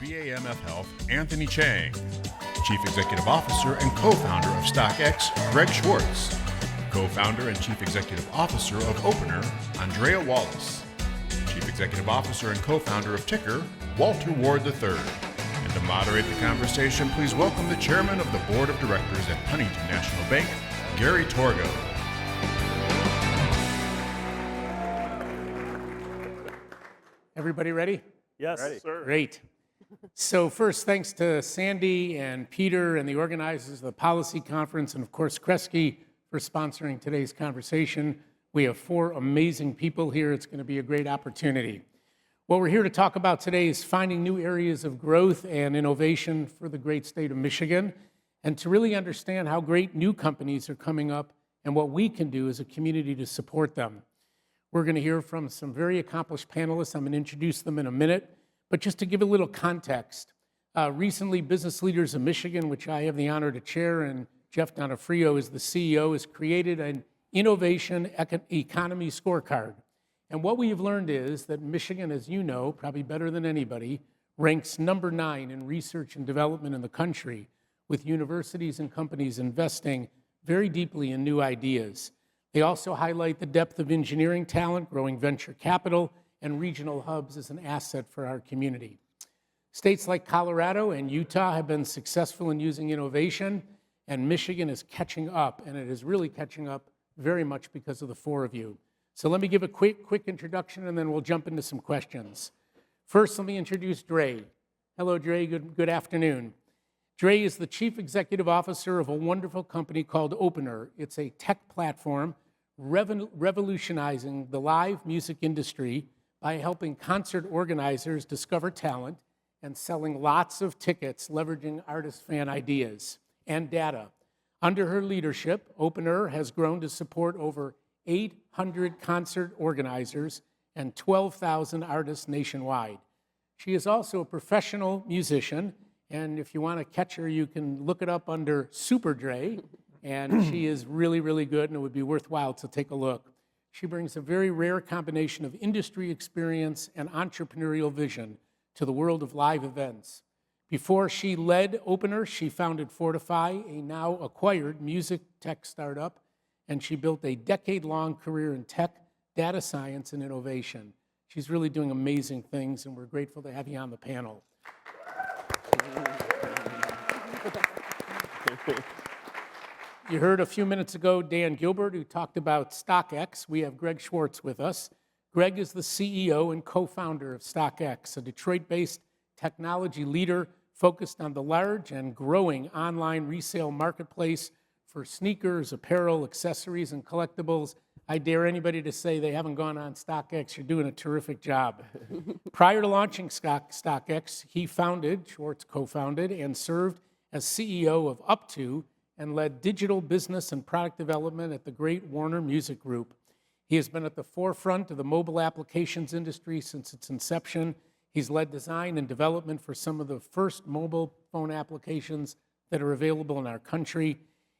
BAMF Health, Anthony Chang. Chief Executive Officer and co-founder of StockX, Greg Schwartz. Co-founder and Chief Executive Officer of Opnr, Andrea Wallace. Chief Executive Officer and co-founder of TiiCKER, Walter Ward III. And to moderate the conversation, please welcome the Chairman of the Board of Directors at Huntington National Bank, Gary Torgow. Everybody ready? Yes, Ready. sir. Great. So first, thanks to Sandy and Peter and the organizers of the Policy Conference, and of course Kresge for sponsoring today's conversation. We have 4 amazing people here. It's going to be a great opportunity. What we're here to talk about today is finding new areas of growth and innovation for the great state of Michigan, and to really understand how great new companies are coming up and what we can do as a community to support them. We're going to hear from some very accomplished panelists. I'm going to introduce them in a minute. But just to give a little context, recently Business Leaders of Michigan, which I have the honor to chair, and Jeff Donofrio is the CEO, has created an innovation economy scorecard. And what we have learned is that Michigan, as you know, probably better than anybody, ranks number 9 in research and development in the country, with universities and companies investing very deeply in new ideas. They also highlight the depth of engineering talent, growing venture capital, and regional hubs as an asset for our community. States like Colorado and Utah have been successful in using innovation, and Michigan is catching up, and it is really catching up very much because of the 4 of you. So let me give a quick introduction, and then we'll jump into some questions. First, let me introduce Dre. Hello, Dre. Good afternoon. Dre is the Chief Executive Officer of a wonderful company called Opnr. It's a tech platform revolutionizing the live music industry by helping concert organizers discover talent and selling lots of tickets, leveraging artist fan ideas and data. Under her leadership, Opnr has grown to support over 800 concert organizers and 12,000 artists nationwide. She is also a professional musician, and if you want to catch her, you can look it up under Super Dre, and she is really, really good, and it would be worthwhile to take a look. She brings a very rare combination of industry experience and entrepreneurial vision to the world of live events. Before she led Opnr, she founded Fortify, a now acquired music tech startup, and she built a decade-long career in tech, data science, and innovation. She's really doing amazing things, and we're grateful to have you on the panel. You heard a few minutes ago Dan Gilbert, who talked about StockX. We have Greg Schwartz with us. Greg is the CEO and co-founder of StockX, a Detroit-based technology leader focused on the large and growing online resale marketplace for sneakers, apparel, accessories, and collectibles. I dare anybody to say they haven't gone on StockX. You're doing a terrific job. Prior to launching StockX, Schwartz co-founded and served as CEO of Up2, and led digital business and product development at the great Warner Music Group. He has been at the forefront of the mobile applications industry since its inception. He's led design and development for some of the first mobile phone applications that are available in our country.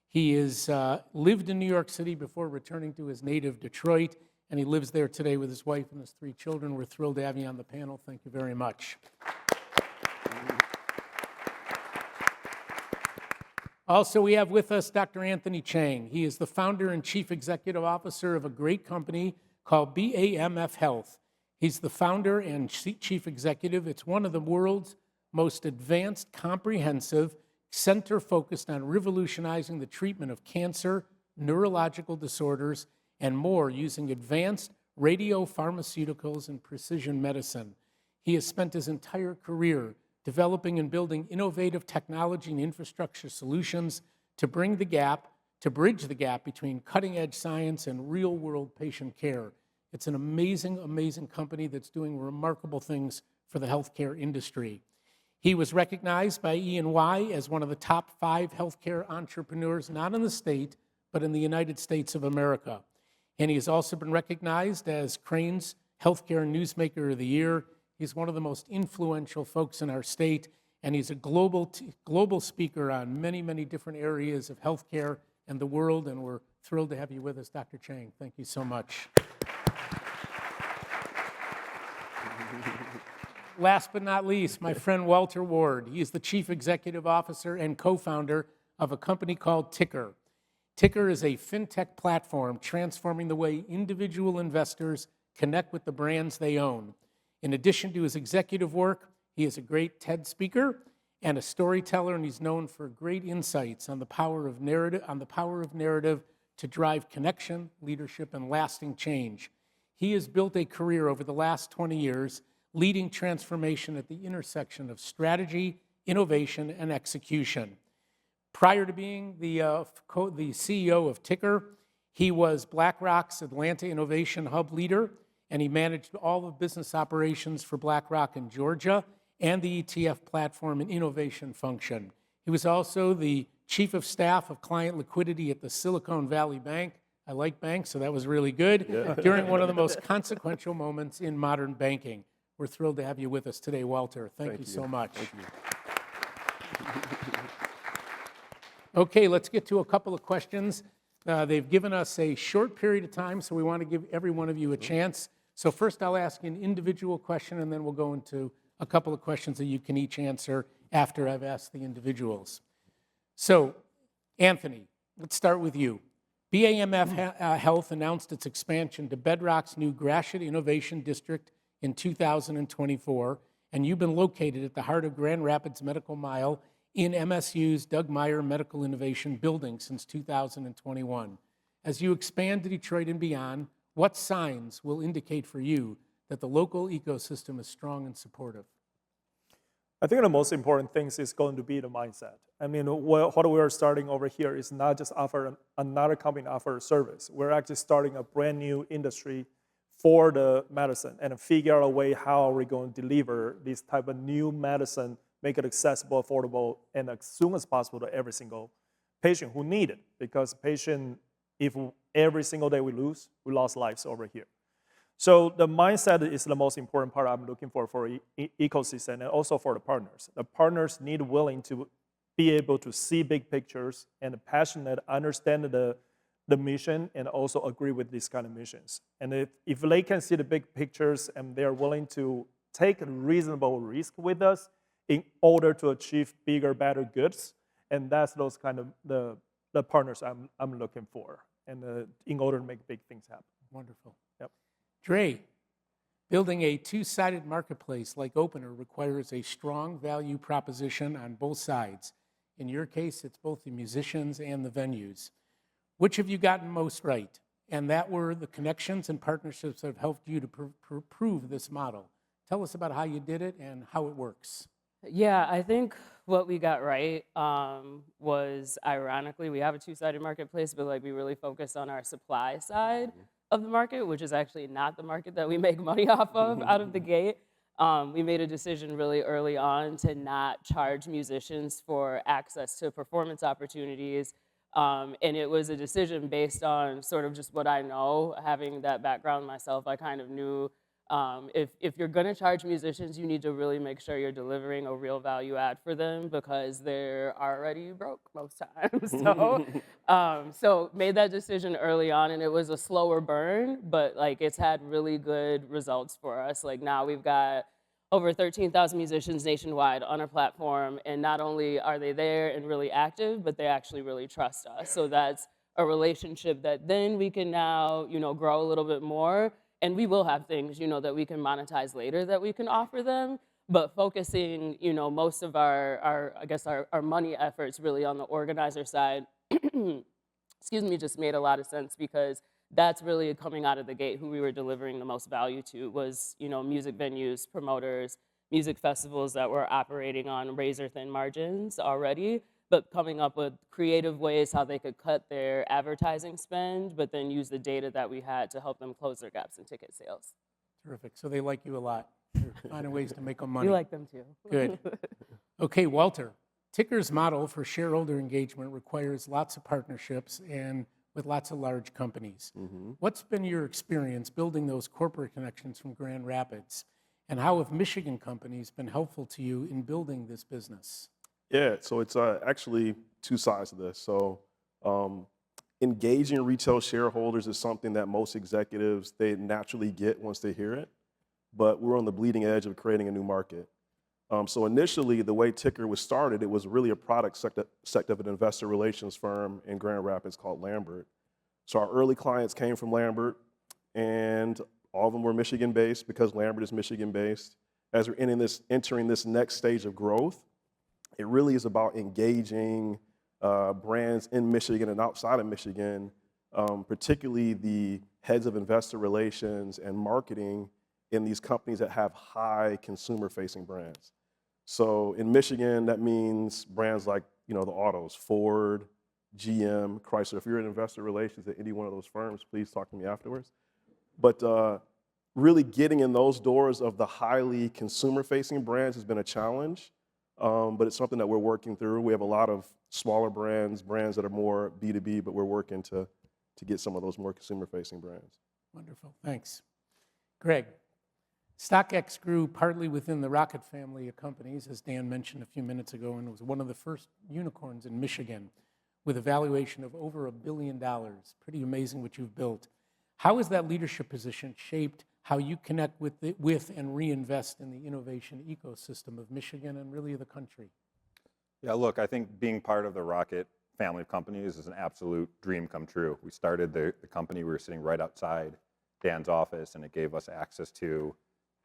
He has lived in New York City before returning to his native Detroit, and he lives there today with his wife and his 3 children. We're thrilled to have you on the panel. Thank you very much. Also, we have with us Dr. Anthony Chang. He is the founder and chief executive officer of a great company called BAMF Health. He's the founder and chief executive. It's one of the world's most advanced, comprehensive center focused on revolutionizing the treatment of cancer, neurological disorders, and more using advanced radiopharmaceuticals and precision medicine. He has spent his entire career developing and building innovative technology and infrastructure solutions to bridge the gap between cutting-edge science and real-world patient care. It's an amazing, amazing company that's doing remarkable things for the healthcare industry. He was recognized by E&Y as one of the top 5 healthcare entrepreneurs, not in the state, but in the United States of America. And he has also been recognized as Crain's Healthcare Newsmaker of the Year. He's one of the most influential folks in our state, and he's a global speaker on many, many different areas of healthcare and the world, and we're thrilled to have you with us, Dr. Chang. Thank you so much. last but not least, my friend Walter Ward. He is the Chief Executive Officer and co-founder of a company called TiiCKER. TiiCKER is a fintech platform transforming the way individual investors connect with the brands they own. In addition to his executive work, he is a great TED speaker and a storyteller, and he's known for great insights on the power of narrative to drive connection, leadership, and lasting change. He has built a career over the last 20 years leading transformation at the intersection of strategy, innovation, and execution. Prior to being the CEO of TiiCKER, he was BlackRock's Atlanta Innovation Hub leader, and he managed all of business operations for BlackRock in Georgia and the ETF platform and innovation function. He was also the chief of staff of client liquidity at the Silicon Valley Bank. I like banks, so that was really good. Yeah. During one of the most consequential moments in modern banking. We're thrilled to have you with us today, Walter. Thank you so much. Thank you. Okay, let's get to a couple of questions. They've given us a short period of time, so we want to give every one of you a chance. So first I'll ask an individual question, and then we'll go into a couple of questions that you can each answer after I've asked the individuals. So, Anthony, let's start with you. BAMF Health announced its expansion to Bedrock's new Gratiot Innovation District in 2024, and you've been located at the heart of Grand Rapids Medical Mile in MSU's Doug Meyer Medical Innovation Building since 2021. As you expand to Detroit and beyond, what signs will indicate for you that the local ecosystem is strong and supportive? I think the most important thing is going to be the mindset. I mean, what we are starting over here is not just offer another company offer a service. We're actually starting a brand new industry for the medicine and figure out a way how are we going to deliver this type of new medicine, make it accessible, affordable, and as soon as possible to every single patient who need it. Because patient, if every single day we lost lives over here. So the mindset is the most important part I'm looking for ecosystem and also for the partners. The partners need willing to be able to see big pictures and passionate, understand the mission and also agree with these kind of missions. And if they can see the big pictures and they're willing to take a reasonable risk with us in order to achieve bigger, better goods, and that's those kind of the partners I'm looking for, and in order to make big things happen. Wonderful. Yep. Dre, building a two-sided marketplace like Opnr requires a strong value proposition on both sides. In your case, it's both the musicians and the venues. Which have you gotten most right? And that were the connections and partnerships that have helped you to prove this model. Tell us about how you did it and how it works. Yeah, I think what we got right was, ironically, we have a two-sided marketplace, but like we really focused on our supply side of the market, which is actually not the market that we make money off of out of the gate. We made a decision really early on to not charge musicians for access to performance opportunities. And it was a decision based on sort of just what I know, having that background myself. I kind of knew if you're going to charge musicians, you need to really make sure you're delivering a real value add for them because they're already broke most times. So made that decision early on, and it was a slower burn, but like it's had really good results for us. Like now we've got over 13,000 musicians nationwide on our platform, and not only are they there and really active, but they actually really trust us. So that's a relationship that then we can now, grow a little bit more. And we will have things, that we can monetize later that we can offer them, but focusing, most of our money efforts really on the organizer side, excuse me, just made a lot of sense because that's really coming out of the gate who we were delivering the most value to was, music venues, promoters, music festivals that were operating on razor-thin margins already, but coming up with creative ways how they could cut their advertising spend, but then use the data that we had to help them close their gaps in ticket sales. Terrific. So they like you a lot. You're finding ways to make them money. We like them too. Good. Okay, Walter. TiiCKER's model for shareholder engagement requires lots of partnerships and with lots of large companies. What's been your experience building those corporate connections from Grand Rapids? And how have Michigan companies been helpful to you in building this business? Yeah, so it's actually two sides of this. So engaging retail shareholders is something that most executives, they naturally get once they hear it. but we're on the bleeding edge of creating a new market. So initially, the way TiiCKER was started, it was really a product sector of an investor relations firm in Grand Rapids called Lambert. So our early clients came from Lambert, and all of them were Michigan-based because Lambert is Michigan-based. As we're entering this next stage of growth, it really is about engaging brands in Michigan and outside of Michigan, particularly the heads of investor relations and marketing in these companies that have high consumer-facing brands. So in Michigan, that means brands like, the autos, Ford, GM, Chrysler. If you're in investor relations at any one of those firms, please talk to me afterwards. But really getting in those doors of the highly consumer-facing brands has been a challenge, but it's something that we're working through. We have a lot of smaller brands that are more B2B, but we're working to get some of those more consumer-facing brands. Wonderful, thanks. Greg, StockX grew partly within the Rocket family of companies, as Dan mentioned a few minutes ago, and was one of the first unicorns in Michigan with a valuation of over $1 billion. Pretty amazing what you've built. How has that leadership position shaped how you connect with and reinvest in the innovation ecosystem of Michigan and really the country? Yeah, look, I think being part of the Rocket family of companies is an absolute dream come true. We started the company, we were sitting right outside Dan's office, and it gave us access to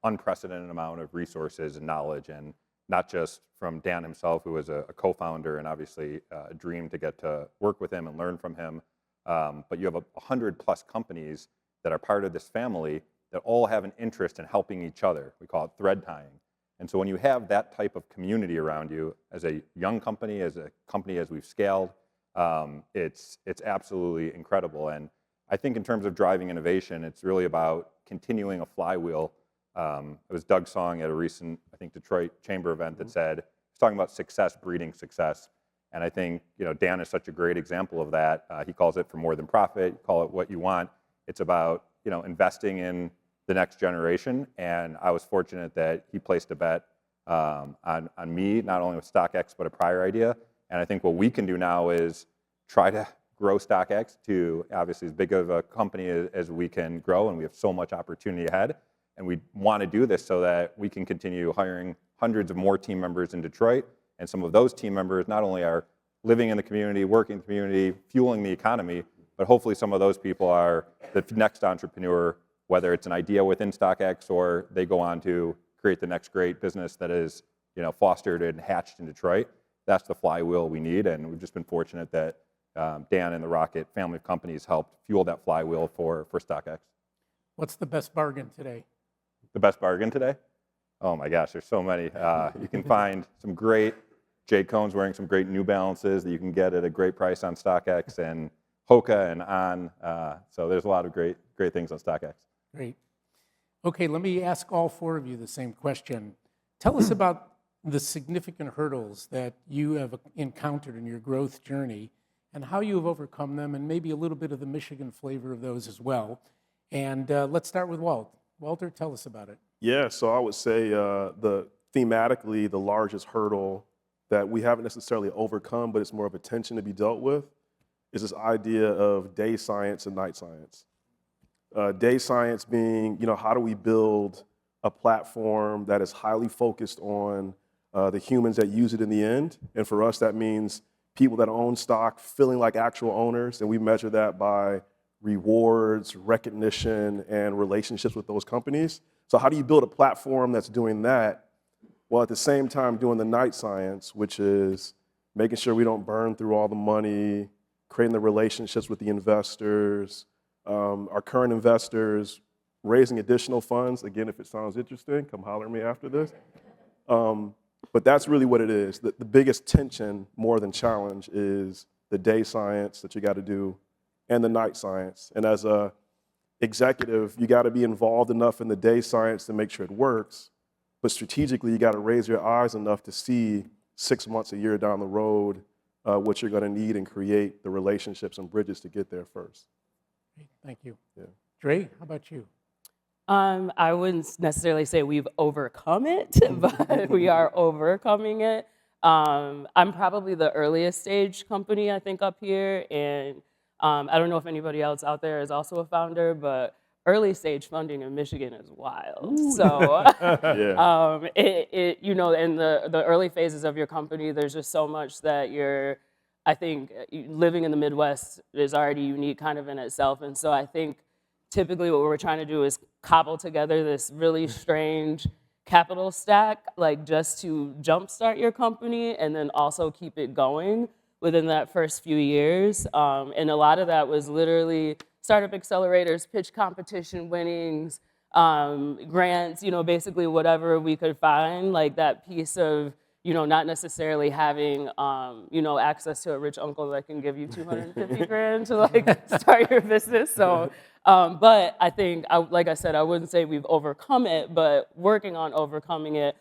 unprecedented amount of resources and knowledge, and not just from Dan himself, who was a co-founder and obviously a dream to get to work with him and learn from him, but you have 100+ companies that are part of this family that all have an interest in helping each other. We call it thread tying. And so when you have that type of community around you, as a young company, as we've scaled, it's absolutely incredible. And I think in terms of driving innovation, it's really about continuing a flywheel. It was Doug Song at a recent, I think, Detroit Chamber event that said, he's talking about success breeding success. And I think, Dan is such a great example of that. He calls it for more than profit, call it what you want. It's about, investing in the next generation. And I was fortunate that he placed a bet on me, not only with StockX, but a prior idea. And I think what we can do now is try to grow StockX to obviously as big of a company as we can grow, and we have so much opportunity ahead. And we want to do this so that we can continue hiring hundreds of more team members in Detroit. And some of those team members not only are living in the community, working in the community, fueling the economy, but hopefully some of those people are the next entrepreneur, whether it's an idea within StockX or they go on to create the next great business that is, fostered and hatched in Detroit. That's the flywheel we need, and we've just been fortunate that Dan and the Rocket family of companies helped fuel that flywheel for StockX. What's the best bargain today? The best bargain today? Oh my gosh, there's so many. You can find some great, Jay Cohn's wearing some great New Balances that you can get at a great price on StockX, and Hoka and On. So there's a lot of great things on StockX. Great. Okay, let me ask all four of you the same question. Tell us about the significant hurdles that you have encountered in your growth journey and how you have overcome them, and maybe a little bit of the Michigan flavor of those as well. And let's start with Walt. Walter, tell us about it. Yeah, so I would say thematically, the largest hurdle that we haven't necessarily overcome, but it's more of a tension to be dealt with, is this idea of day science and night science. Day science being, how do we build a platform that is highly focused on the humans that use it in the end? And for us, that means people that own stock feeling like actual owners, and we measure that by rewards, recognition, and relationships with those companies. So how do you build a platform that's doing that while at the same time doing the night science, which is making sure we don't burn through all the money, creating the relationships with the investors, our current investors, raising additional funds. Again, if it sounds interesting, come holler at me after this. But that's really what it is. The biggest tension, more than challenge, is the day science that you got to do and the night science. And as a executive, you got to be involved enough in the day science to make sure it works. But strategically, you got to raise your eyes enough to see 6 months, a year down the road what you're going to need and create the relationships and bridges to get there first. Great, thank you. Yeah. Dre, how about you? I wouldn't necessarily say we've overcome it, but we are overcoming it. I'm probably the earliest stage company, I think, up here, and I don't know if anybody else out there is also a founder, but early stage funding in Michigan is wild. So, Yeah. you know, in the early phases of your company, there's just so much that I think living in the Midwest is already unique kind of in itself. And so I think typically what we're trying to do is cobble together this really strange capital stack, like just to jumpstart your company and then also keep it going within that first few years. And a lot of that was literally startup accelerators, pitch competition winnings, grants, you know, basically whatever we could find, like that piece of, you know, not necessarily having, you know, access to a rich uncle that can give you 250 grand to like start your business. So, but I think, like I said, I wouldn't say we've overcome it, but working on overcoming it,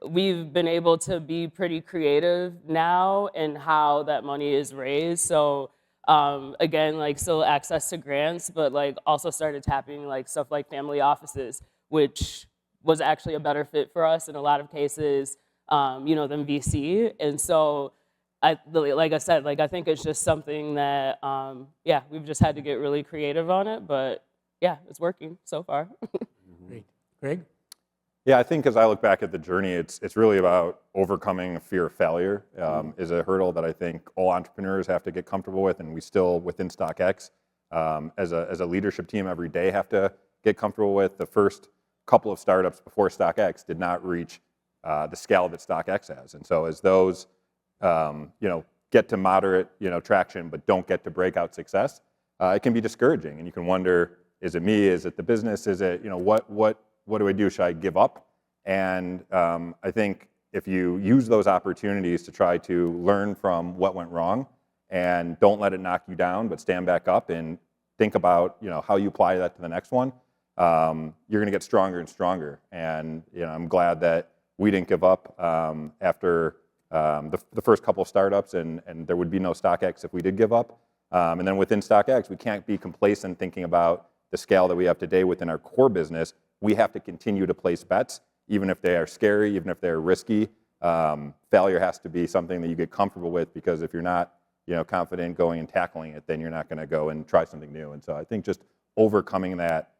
we've been able to be pretty creative now in how that money is raised. So again, like still access to grants, but like also started tapping like stuff like family offices, which was actually a better fit for us in a lot of cases, you know, than VC. And so, like I said, like I think it's just something that, yeah, we've just had to get really creative on it, but yeah, it's working so far. Great. Greg? Yeah, I think as I look back at the journey, it's really about overcoming a fear of failure is a hurdle that I think all entrepreneurs have to get comfortable with, and we still, within StockX, as a leadership team every day have to get comfortable with. The first couple of startups before StockX did not reach the scale that StockX has. And so as those you know, get to moderate, you know, traction but don't get to breakout success, it can be discouraging, and you can wonder, is it me, is it the business, is it, you know, what do I do? Should I give up? And I think if you use those opportunities to try to learn from what went wrong and don't let it knock you down, but stand back up and think about, you know, how you apply that to the next one, you're going to get stronger and stronger. And you know, I'm glad that we didn't give up after the first couple of startups, and there would be no StockX if we did give up. And then within StockX, we can't be complacent thinking about the scale that we have today within our core business. We have to continue to place bets, even if they are scary, even if they're risky. Failure has to be something that you get comfortable with, because if you're not, you know, confident going and tackling it, then you're not going to go and try something new. And so I think just overcoming that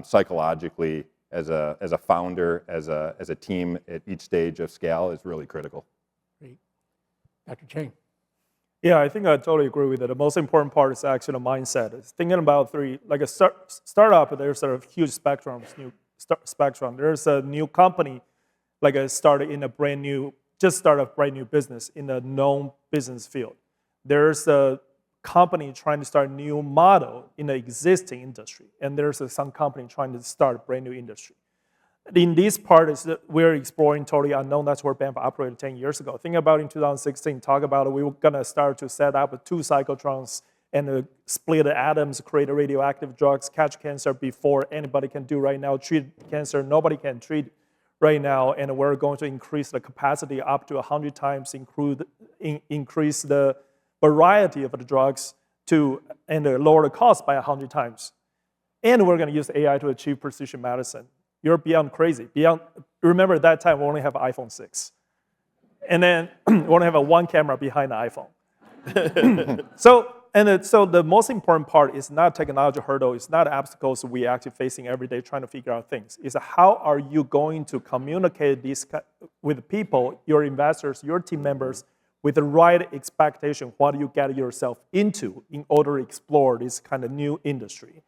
psychologically as a founder, as a team at each stage of scale is really critical. Great. Dr. Chang? Yeah, I think I totally agree with it. The most important part is actually the mindset. It's thinking about like a startup, there's a huge spectrum. There's a new company, like started in a brand new business in a known business field. There's a company trying to start a new model in the existing industry, and there's some company trying to start a brand new industry. In this part is that we're exploring totally unknown. That's where BAMF operated 10 years ago. Think about in 2016, talk about we were gonna start to set up 2 cyclotrons and split the atoms, create radioactive drugs, catch cancer before anybody can do right now, treat cancer nobody can treat right now, and we're going to increase the capacity up to 100 times, increase the variety of the drugs and lower the cost by 100 times. And we're gonna use AI to achieve precision medicine. You're beyond crazy. Remember at that time, we only have iPhone 6. And then we only have 1 camera behind the iPhone. So the most important part is not technology hurdle, it's not obstacles we actually facing every day trying to figure out things. It's how are you going to communicate this with people, your investors, your team members, with the right expectation, what do you get yourself into in order to explore this kind of new industry.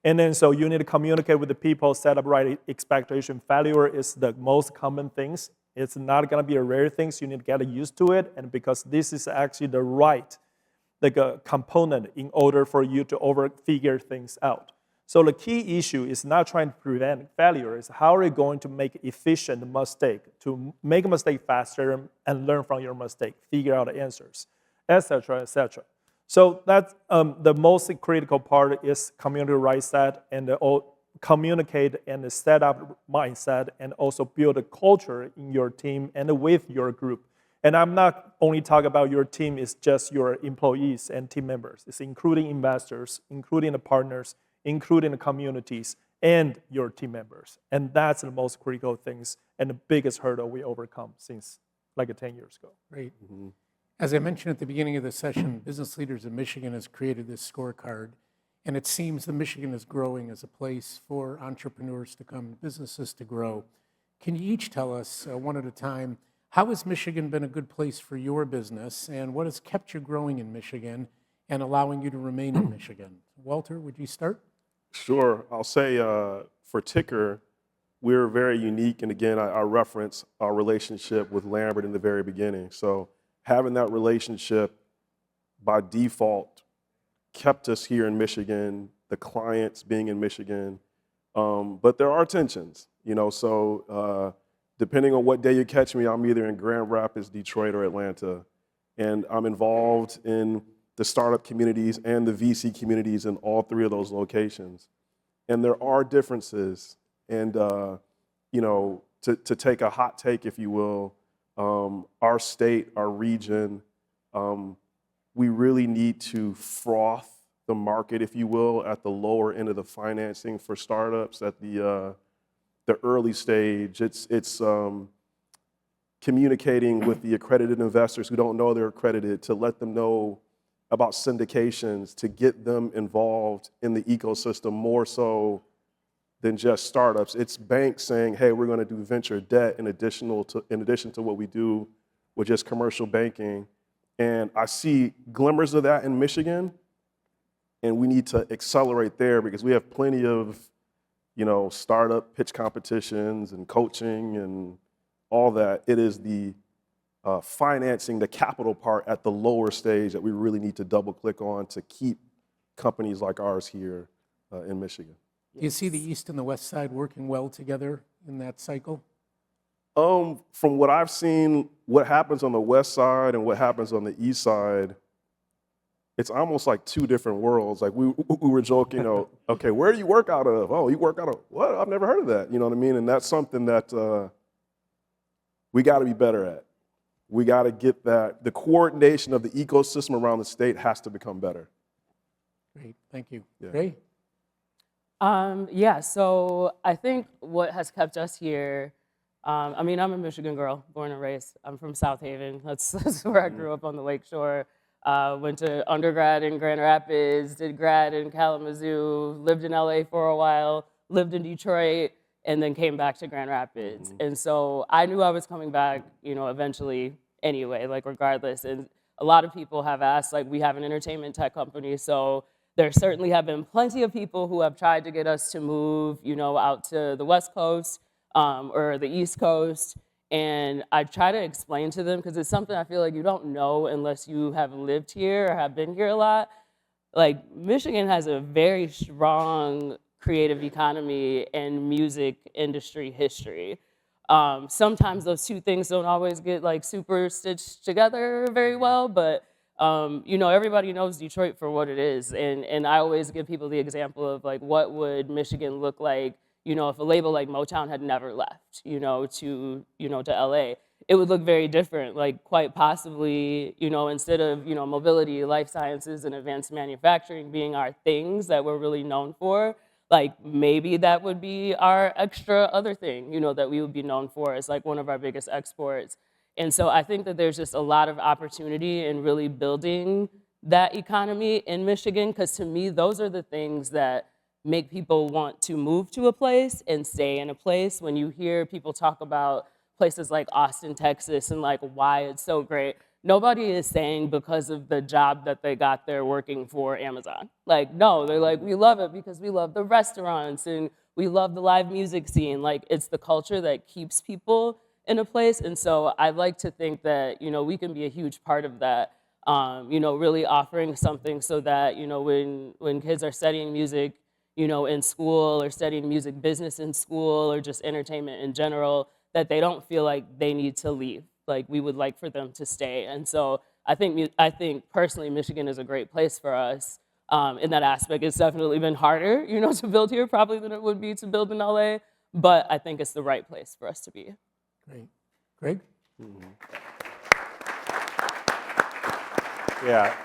And then so you need to communicate with the people, set up right expectation. Failure is the most common things. It's not gonna be a rare thing, so you need to get used to it. And because this is actually the right component in order for you to figure things out. So the key issue is not trying to prevent failure, it's how are you going to make efficient mistake, to make a mistake faster and learn from your mistake, figure out the answers, etc., etc. So that's the most critical part is community right set and communicate and set up mindset and also build a culture in your team and with your group. And I'm not only talking about your team, it's just your employees and team members. It's including investors, including the partners, including the communities and your team members. And that's the most critical things and the biggest hurdle we overcome since like 10 years ago. Great. As I mentioned at the beginning of the session, Business Leaders of Michigan has created this scorecard. and it seems that Michigan is growing as a place for entrepreneurs to come, businesses to grow. Can you each tell us, one at a time, how has Michigan been a good place for your business, and what has kept you growing in Michigan and allowing you to remain in Michigan? Walter, would you start? Sure. I'll say for TiiCKER, we're very unique. And again, I reference our relationship with Lambert in the very beginning. So having that relationship by default kept us here in Michigan, the clients being in Michigan. But there are tensions, so depending on what day you catch me, I'm either in Grand Rapids, Detroit, or Atlanta. And I'm involved in the startup communities and the VC communities in all three of those locations. And there are differences. And, to take a hot take, if you will, our state, our region, we really need to froth the market, if you will, at the lower end of the financing for startups at the early stage. It's communicating with the accredited investors who don't know they're accredited to let them know about syndications, to get them involved in the ecosystem more so than just startups. It's banks saying, hey, we're going to do venture debt in addition to what we do with just commercial banking. And I see glimmers of that in Michigan, and we need to accelerate there because we have plenty of, startup pitch competitions and coaching and all that. It is the financing, the capital part at the lower stage that we really need to double click on to keep companies like ours here in Michigan. Do you see the East and the West Side working well together in that cycle? From what I've seen, what happens on the West Side and what happens on the East Side, it's almost like two different worlds. Like we were joking, okay, where do you work out of? Oh, you work out of what? I've never heard of that. You know what I mean? And that's something that we got to be better at. We got to get that. The coordination of the ecosystem around the state has to become better. Great, thank you. Yeah. Ray? So I think what has kept us here, I'm a Michigan girl, born and raised. I'm from South Haven. That's where I grew up on the Lake Shore. Went to undergrad in Grand Rapids, did grad in Kalamazoo, lived in LA for a while, lived in Detroit, and then came back to Grand Rapids. And so I knew I was coming back, eventually anyway, regardless. And a lot of people have asked, we have an entertainment tech company, so there certainly have been plenty of people who have tried to get us to move, out to the West Coast or the East Coast. And I try to explain to them, because it's something I feel like you don't know unless you have lived here or have been here a lot. Michigan has a very strong creative economy and music industry history. Sometimes those two things don't always get super stitched together very well, but everybody knows Detroit for what it is. And I always give people the example of what would Michigan look like, if a label like Motown had never left, to LA. It would look very different, quite possibly, instead of, mobility, life sciences, and advanced manufacturing being our things that we're really known for, maybe that would be our extra other thing, that we would be known for as one of our biggest exports. And so I think that there's just a lot of opportunity in really building that economy in Michigan, because to me, those are the things that make people want to move to a place and stay in a place. When you hear people talk about places like Austin, Texas, and why it's so great, nobody is saying because of the job that they got there working for Amazon. No, they're we love it because we love the restaurants and we love the live music scene. It's the culture that keeps people in a place. And so I like to think that, we can be a huge part of that, really offering something so that, when kids are studying music, in school, or studying music business in school, or just entertainment in general, that they don't feel like they need to leave. We would like for them to stay. And so I think personally, Michigan is a great place for us in that aspect. It's definitely been harder, to build here probably than it would be to build in LA, but I think it's the right place for us to be. Great. Greg? Yeah,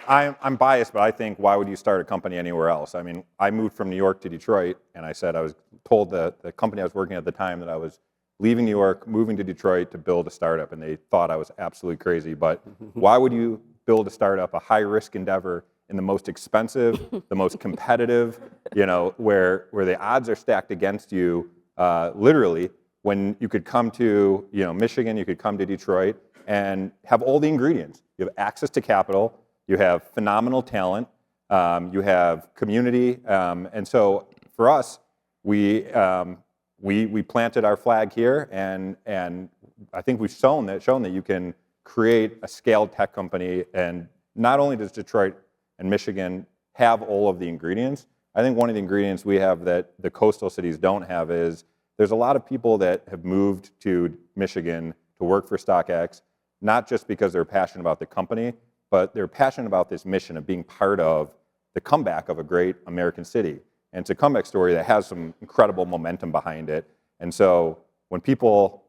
I'm biased, but I think, why would you start a company anywhere else? I moved from New York to Detroit, and I was told that the company I was working at the time that I was leaving New York, moving to Detroit to build a startup, and they thought I was absolutely crazy. But why would you build a startup, a high-risk endeavor, in the most expensive, the most competitive, where the odds are stacked against you, literally, when you could come to, Michigan, you could come to Detroit and have all the ingredients. You have access to capital, you have phenomenal talent, you have community, and so for us, we planted our flag here, and I think we've shown that you can create a scaled tech company, and not only does Detroit and Michigan have all of the ingredients, I think one of the ingredients we have that the coastal cities don't have is there's a lot of people that have moved to Michigan to work for StockX, not just because they're passionate about the company, but they're passionate about this mission of being part of the comeback of a great American city. And it's a comeback story that has some incredible momentum behind it. And so when people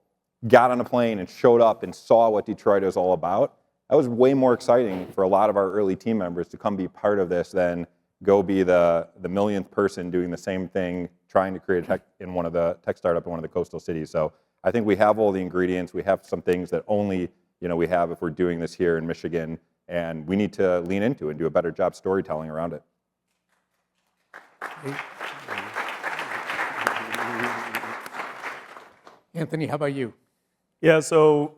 got on a plane and showed up and saw what Detroit is all about, that was way more exciting for a lot of our early team members to come be part of this than go be the millionth person doing the same thing, trying to create a tech startup in one of the coastal cities. So I think we have all the ingredients. We have some things that only we have if we're doing this here in Michigan, and we need to lean into it and do a better job storytelling around it. Anthony, how about you? Yeah, so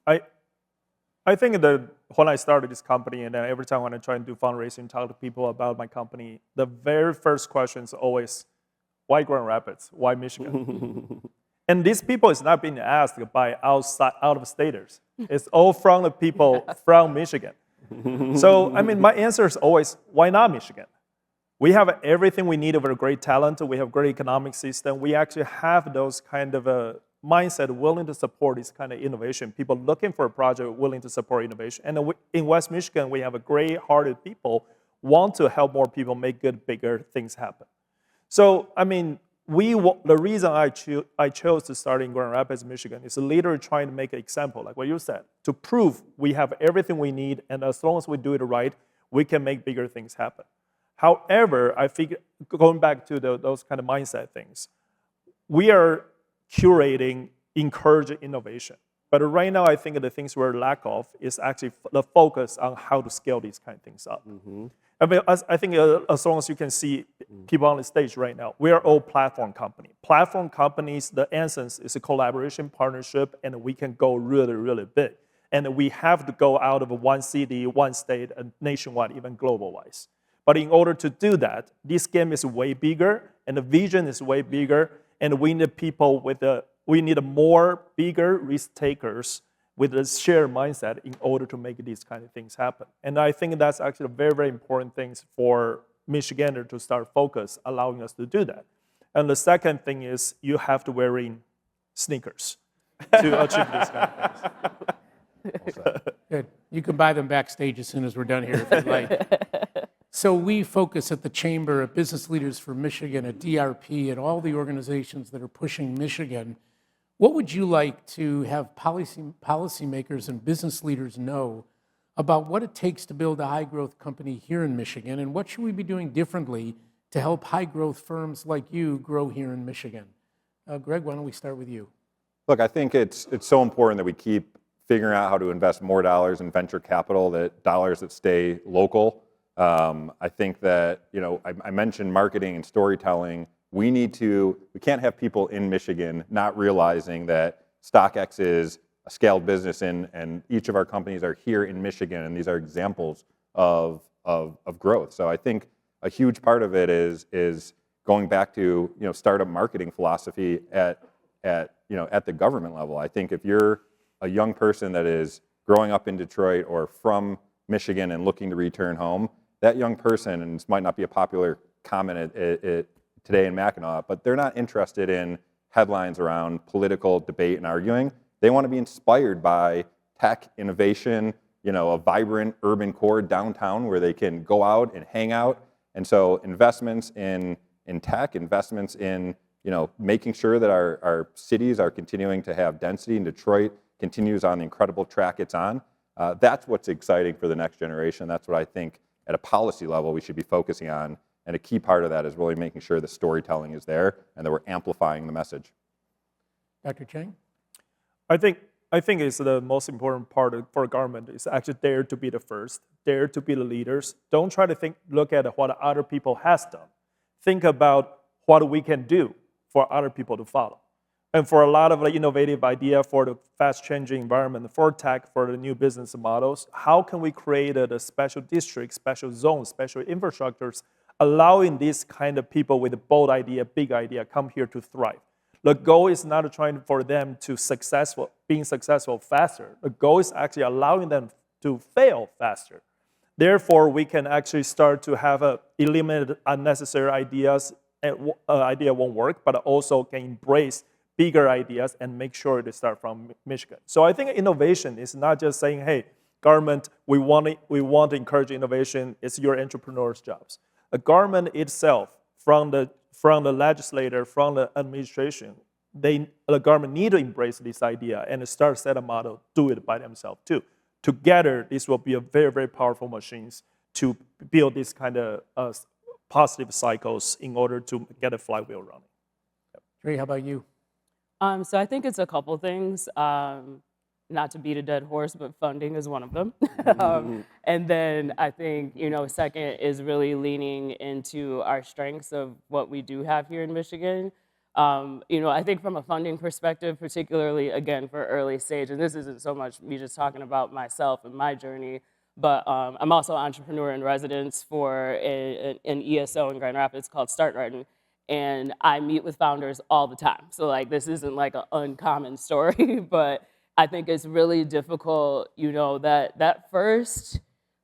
I think that when I started this company, and every time when I try and do fundraising, talk to people about my company, the very first question is always, why Grand Rapids? Why Michigan? And these people is not being asked by out-of-staters. It's all from the people from Michigan. So, I mean, my answer is always, why not Michigan? We have everything we need. We're great talent. We have great economic system. We actually have those kind of mindset willing to support this kind of innovation. People looking for a project willing to support innovation. And in West Michigan, we have a great-hearted people want to help more people make good, bigger things happen. So, I mean, the reason I chose to start in Grand Rapids, Michigan, is literally trying to make an example, like what you said, to prove we have everything we need, and as long as we do it right, we can make bigger things happen. However, I figure, going back to those kind of mindset things, we are curating, encouraging innovation. But right now, I think the things we're lack of is actually the focus on how to scale these kind of things up. I mean, I think as long as you can see people on the stage right now, we are all platform company. Platform companies, the essence is a collaboration, partnership, and we can go really, really big. And we have to go out of one city, one state, and nationwide, even global-wise. But in order to do that, this game is way bigger, and the vision is way bigger, and we need people we need more bigger risk takers with a shared mindset in order to make these kind of things happen. And I think that's actually a very, very important thing for Michigander to start focus, allowing us to do that. And the second thing is you have to wear in sneakers to achieve these kind of things. Good. You can buy them backstage as soon as we're done here if you'd like. So we focus at the Chamber of Business Leaders for Michigan, at DRP, and all the organizations that are pushing Michigan. What would you like to have policymakers and business leaders know about what it takes to build a high-growth company here in Michigan, and what should we be doing differently to help high-growth firms like you grow here in Michigan? Greg, why don't we start with you? Look, I think it's so important that we keep figuring out how to invest more dollars in venture capital, dollars that stay local. I think that, I mentioned marketing and storytelling. We can't have people in Michigan not realizing that StockX is a scaled business and each of our companies are here in Michigan, and these are examples of growth. So I think a huge part of it is going back to, startup marketing philosophy at the government level. I think if you're a young person that is growing up in Detroit or from Michigan and looking to return home, that young person, and this might not be a popular comment today in Mackinac, but they're not interested in headlines around political debate and arguing. They want to be inspired by tech, innovation, a vibrant urban core downtown where they can go out and hang out. And so investments in tech, investments in making sure that our cities are continuing to have density, and Detroit continues on the incredible track it's on. That's what's exciting for the next generation. That's what I think at a policy level we should be focusing on. And a key part of that is really making sure the storytelling is there and that we're amplifying the message. Dr. Chang? I think it's the most important part for government is actually dare to be the first, dare to be the leaders. Don't try to look at what other people has done. Think about what we can do for other people to follow. And for a lot of the innovative idea for the fast-changing environment, for tech, for the new business models, how can we create a special district, special zones, special infrastructures, allowing these kind of people with a bold idea, big idea, come here to thrive? The goal is not trying for them to being successful faster. The goal is actually allowing them to fail faster. Therefore, we can actually start to have eliminate unnecessary ideas. Idea won't work, but also can embrace bigger ideas and make sure they start from Michigan. So I think innovation is not just saying, hey, government, we want to encourage innovation. It's your entrepreneurs' jobs. A government itself, from the legislator, from the administration, the government need to embrace this idea and start set a model, do it by themselves too. Together, this will be a very, very powerful machines to build this kind of positive cycles in order to get a flywheel running. Trey, how about you? So I think it's a couple things. Not to beat a dead horse, but funding is one of them. And then I think, second is really leaning into our strengths of what we do have here in Michigan. I think from a funding perspective, particularly, again, for early stage, and this isn't so much me just talking about myself and my journey, but I'm also an entrepreneur in residence for an ESO in Grand Rapids called Start Garden. And I meet with founders all the time. So this isn't like an uncommon story, but I think it's really difficult, that first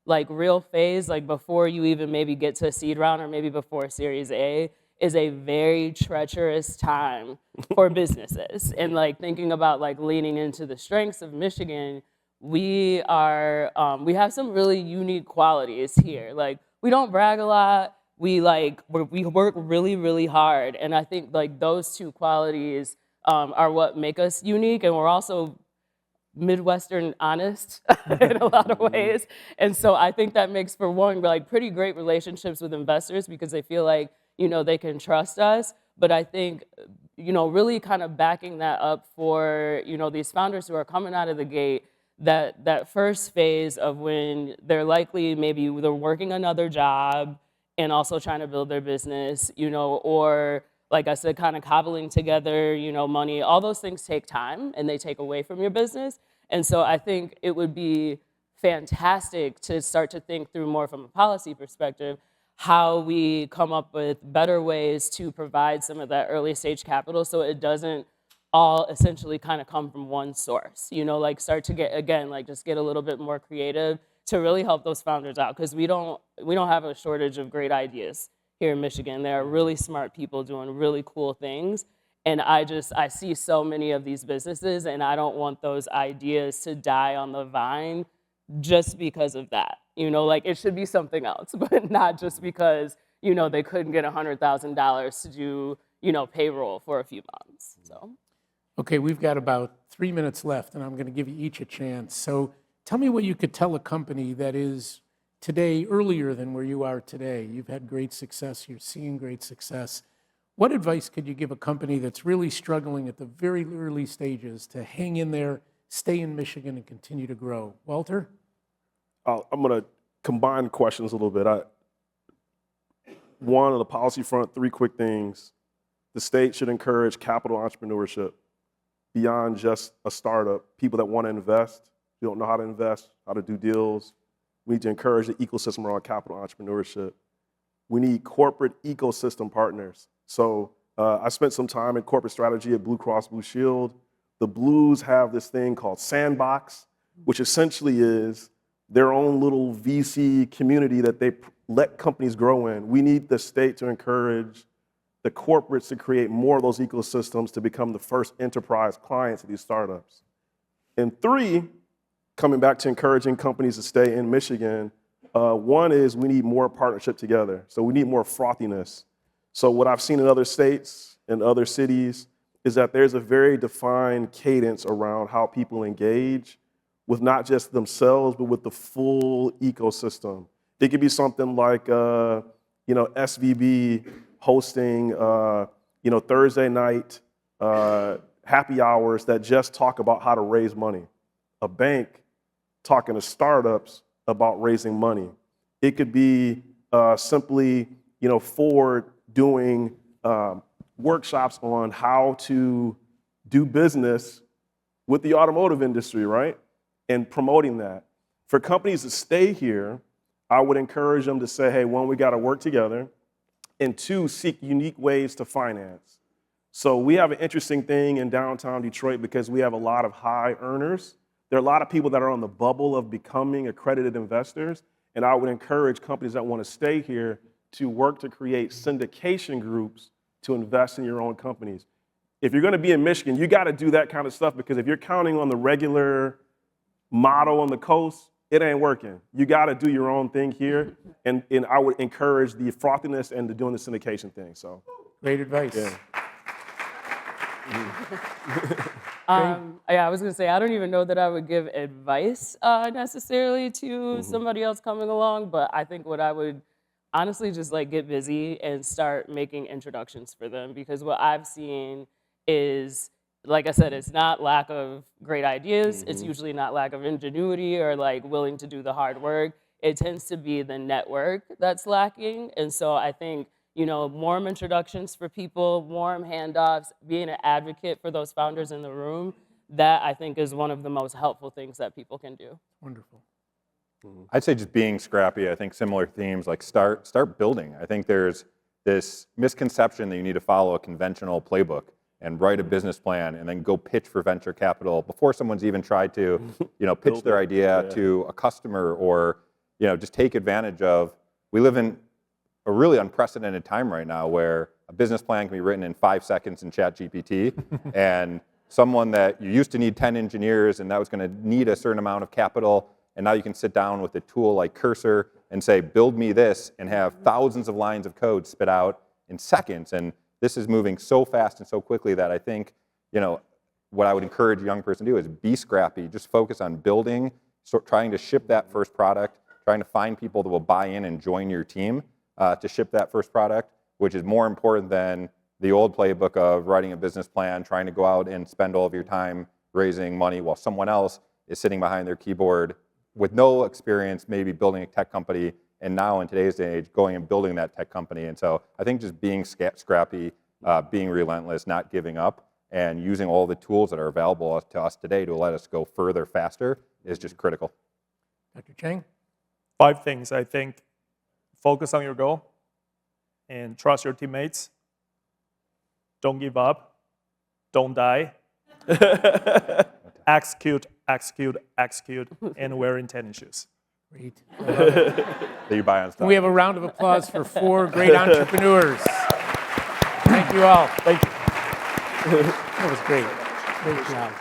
real phase, before you even maybe get to a seed round or maybe before Series A, is a very treacherous time for businesses. And thinking about leaning into the strengths of Michigan, we have some really unique qualities here. We don't brag a lot. We work really, really hard. And I think those two qualities are what make us unique. And we're also Midwestern honest in a lot of ways. And so I think that makes for one, pretty great relationships with investors because they feel like, they can trust us. But I think, really kind of backing that up for, these founders who are coming out of the gate, that first phase of when they're likely maybe they're working another job and also trying to build their business, or like I said, kind of cobbling together, money. All those things take time and they take away from your business. And so I think it would be fantastic to start to think through more from a policy perspective, how we come up with better ways to provide some of that early stage capital so it doesn't all essentially kind of come from one source, start to get, again, just get a little bit more creative to really help those founders out, because we don't have a shortage of great ideas here in Michigan. There are really smart people doing really cool things, and I see so many of these businesses, and I don't want those ideas to die on the vine just because of that. It should be something else, but not just because they couldn't get $100,000 to do payroll for a few months. So. Okay, we've got about 3 minutes left, and I'm going to give you each a chance. So tell me what you could tell a company that is today earlier than where you are today. You've had great success. You're seeing great success. What advice could you give a company that's really struggling at the very early stages to hang in there, stay in Michigan, and continue to grow? Walter? I'm going to combine questions a little bit. One, on the policy front, 3 quick things. The state should encourage capital entrepreneurship beyond just a startup. People that want to invest, you don't know how to invest, how to do deals. We need to encourage the ecosystem around capital entrepreneurship. We need corporate ecosystem partners. So I spent some time in corporate strategy at Blue Cross Blue Shield. The Blues have this thing called Sandbox, which essentially is their own little VC community that they let companies grow in. We need the state to encourage the corporates to create more of those ecosystems to become the first enterprise clients of these startups. And 3, coming back to encouraging companies to stay in Michigan, one is we need more partnership together. So we need more frothiness. So what I've seen in other states and other cities is that there's a very defined cadence around how people engage with not just themselves, but with the full ecosystem. It could be something like, SVB hosting, Thursday night happy hours that just talk about how to raise money. A bank talking to startups about raising money. It could be simply, Ford doing workshops on how to do business with the automotive industry, right? And promoting that. For companies to stay here, I would encourage them to say, hey, one, we got to work together, and two, seek unique ways to finance. So we have an interesting thing in downtown Detroit because we have a lot of high earners. There are a lot of people that are on the bubble of becoming accredited investors, and I would encourage companies that want to stay here to work to create syndication groups to invest in your own companies. If you're going to be in Michigan, you got to do that kind of stuff, because if you're counting on the regular model on the coast, it ain't working. You got to do your own thing here, and I would encourage the frothiness and the doing the syndication thing. So, Great advice. yeah. I was gonna say, I don't even know that I would give advice necessarily to somebody else coming along, but I think what I would honestly just like get busy and start making introductions for them, because what I've seen is, like I said, it's not lack of great ideas. It's usually not lack of ingenuity or like willing to do the hard work. It tends to be the network that's lacking. And so I think, warm introductions for people, warm handoffs, being an advocate for those founders in the room, that I think is one of the most helpful things that people can do. Wonderful. I'd say just being scrappy. I think similar themes, like start building. I think there's this misconception that you need to follow a conventional playbook and write a business plan and then go pitch for venture capital before someone's even tried to, pitch their idea to a customer, or, just take advantage of. We live in a really unprecedented time right now where a business plan can be written in 5 seconds in ChatGPT, and someone that you used to need 10 engineers and that was going to need a certain amount of capital, and now you can sit down with a tool like Cursor and say, build me this, and have thousands of lines of code spit out in seconds. And this is moving so fast and so quickly that I think, what I would encourage a young person to do is be scrappy, just focus on building, trying to ship that first product, trying to find people that will buy in and join your team to ship that first product, which is more important than the old playbook of writing a business plan, trying to go out and spend all of your time raising money while someone else is sitting behind their keyboard with no experience, maybe building a tech company, and now in today's age, going and building that tech company. And so I think just being scrappy, being relentless, not giving up, and using all the tools that are available to us today to let us go further, faster, is just critical. Dr. Chang? 5 things, I think. Focus on your goal and trust your teammates. Don't give up. Don't die. Execute, execute, execute, and wear in tennis shoes. Great. That you buy on stock. We have a round of applause for 4 great entrepreneurs. Thank you all. Thank you. That was great. Great job.